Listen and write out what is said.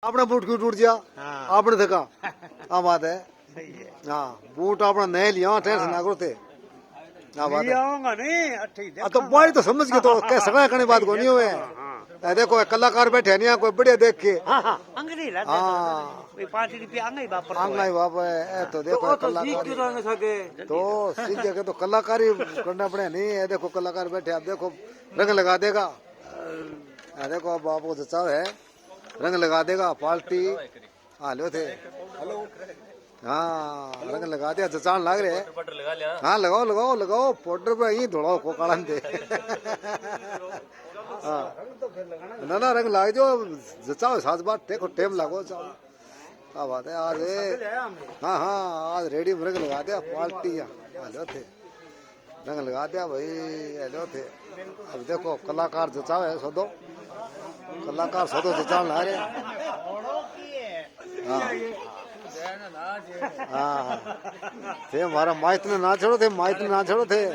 अपना बूट क्यों टूट गया? आपने देखा हाँ बात है। हाँ बूट अपना नए लिया टेंशन ना करो थे। हाँ बात है। तो बड़ी तो समझ के तो कह सकता करने बात को नहीं हुए। देखो कलाकार बैठे नहीं कोई बढ़िया देख के। हाँ आंगई बाप है तो देखो कलाकारी तो सीख के तो कलाकारी करना पड़े नहीं है। देखो कलाकार बैठे आप देखो रंग लगा देगा। देखो अब आपको जचाव है रंग लगा देगा पार्टी हालो थे। हाँ रंग लगा दिया जचान लग रहे। हाँ लगाओ लगाओ लगाओ पाउडर पे यही धोड़ाओ को कालन दे। हाँ ना ना रंग लग जो जचाओ साथ बात देखो टेम लगो चाओ क्या बात है आज। हाँ हाँ आज रेडी रंग लगा दिया पार्टी हेलो थे रंग लगा दिया भाई हेलो थे। अब देखो कलाकार जचाओ है सदो कलाकार सदो जचान ला रहे। हाँ हाँ थे हमारा माइक ने ना छोड़ो थे माइक ने ना छोड़ो थे।